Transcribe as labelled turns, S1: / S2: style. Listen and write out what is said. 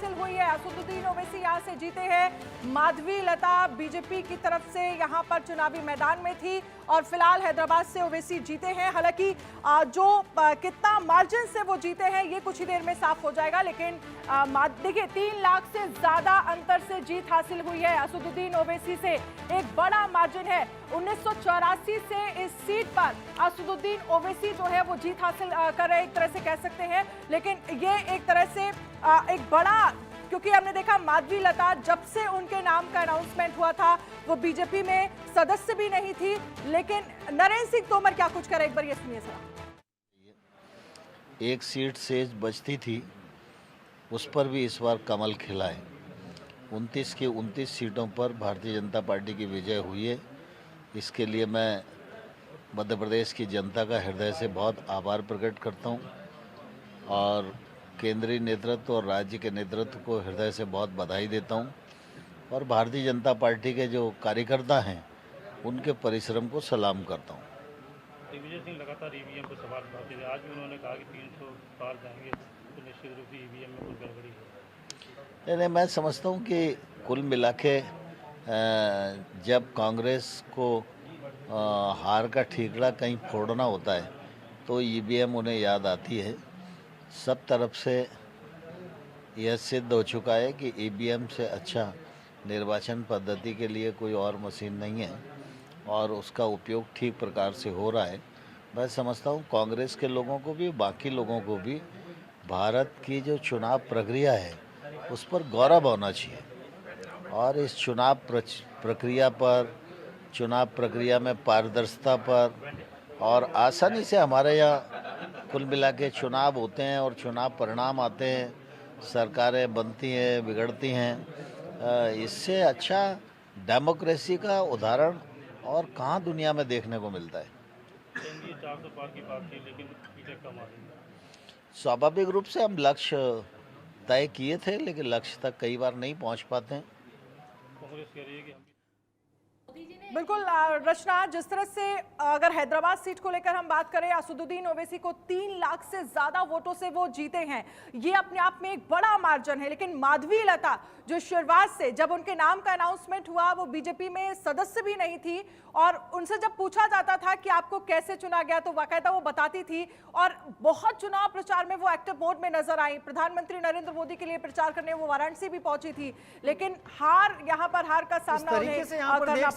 S1: हासिल हुई है। असदुद्दीन ओवैसी यहाँ से जीते हैं। माधवी लता बीजेपी की तरफ से यहाँ पर चुनावी मैदान में थी और फिलहाल हैदराबाद से ओवैसी जीते हैं। हालांकि जो कितना मार्जिन से वो जीते हैं ये कुछ ही देर में साफ हो जाएगा, लेकिन देखिए 3 लाख से ज्यादा अंतर से जीत हासिल हुई है असदुद्दीन ओवैसी से। एक बड़ा मार्जिन है। 1984 से इस सीट पर असदुद्दीन ओवैसी जो है वो जीत हासिल कर रहे, एक तरह से कह सकते हैं। लेकिन ये एक तरह से एक बड़ा, क्योंकि हमने देखा माधवी लता जब से उनके नाम का अनाउंसमेंट हुआ था वो बीजेपी में सदस्य भी नहीं थी। लेकिन नरेंद्र सिंह तोमर क्या कुछ करे, एक बार ये सुनिए सर।
S2: एक सीट शेष बचती थी, उस पर भी इस बार कमल खिला है। 29 की 29 सीटों पर भारतीय जनता पार्टी की विजय हुई है। इसके लिए मैं मध्य प्रदेश की जनता का हृदय से बहुत आभार प्रकट करता हूं और केंद्रीय नेतृत्व और राज्य के नेतृत्व को हृदय से बहुत बधाई देता हूं और भारतीय जनता पार्टी के जो कार्यकर्ता हैं उनके परिश्रम को सलाम करता हूं।
S3: दिग्विजय सिंह लगातार ईवीएम पर सवाल उठाते थे। आज भी उन्होंने कहा कि 300 पार जाएंगे तो निश्चित रूप से ईवीएम में कुछ गड़बड़ी है।
S2: नहीं, मैं समझता हूं कि कुल मिला के जब कांग्रेस को हार का ठीकरा कहीं फोड़ना होता है तो ईवीएम उन्हें याद आती है। सब तरफ से यह सिद्ध हो चुका है कि ईवीएम से अच्छा निर्वाचन पद्धति के लिए कोई और मशीन नहीं है और उसका उपयोग ठीक प्रकार से हो रहा है। मैं समझता हूँ कांग्रेस के लोगों को भी, बाकी लोगों को भी भारत की जो चुनाव प्रक्रिया है उस पर गौरव होना चाहिए और इस चुनाव प्रक्रिया पर, चुनाव प्रक्रिया में पारदर्शिता पर और आसानी से हमारे यहाँ कुल मिला के चुनाव होते हैं और चुनाव परिणाम आते हैं, सरकारें बनती हैं, बिगड़ती हैं। इससे अच्छा डेमोक्रेसी का उदाहरण और कहाँ दुनिया में देखने को मिलता है।
S3: 400 पार की बात थी लेकिन पीछे कम आ गई।
S2: स्वाभाविक रूप से हम लक्ष्य तय किए थे लेकिन लक्ष्य तक कई बार नहीं पहुंच पाते हैं।
S3: कांग्रेस कह रही है कि हम
S1: बिल्कुल रचना, जिस तरह से अगर हैदराबाद सीट को लेकर हम बात करें, असदुद्दीन ओवैसी को 3 लाख से ज्यादा वोटों से वो जीते हैं, ये अपने आप में एक बड़ा मार्जिन है। लेकिन माधवी लता जो शुरुआत से, जब उनके नाम का अनाउंसमेंट हुआ, वो बीजेपी में सदस्य भी नहीं थी और उनसे जब पूछा जाता था कि आपको कैसे चुना गया तो बाकायदा वो बताती थी और बहुत चुनाव प्रचार में वो एक्टिव मोड में नजर आई। प्रधानमंत्री नरेंद्र मोदी के लिए प्रचार करने वो वाराणसी भी पहुंची थी, लेकिन हार, यहाँ पर हार का सामना उन्हें करना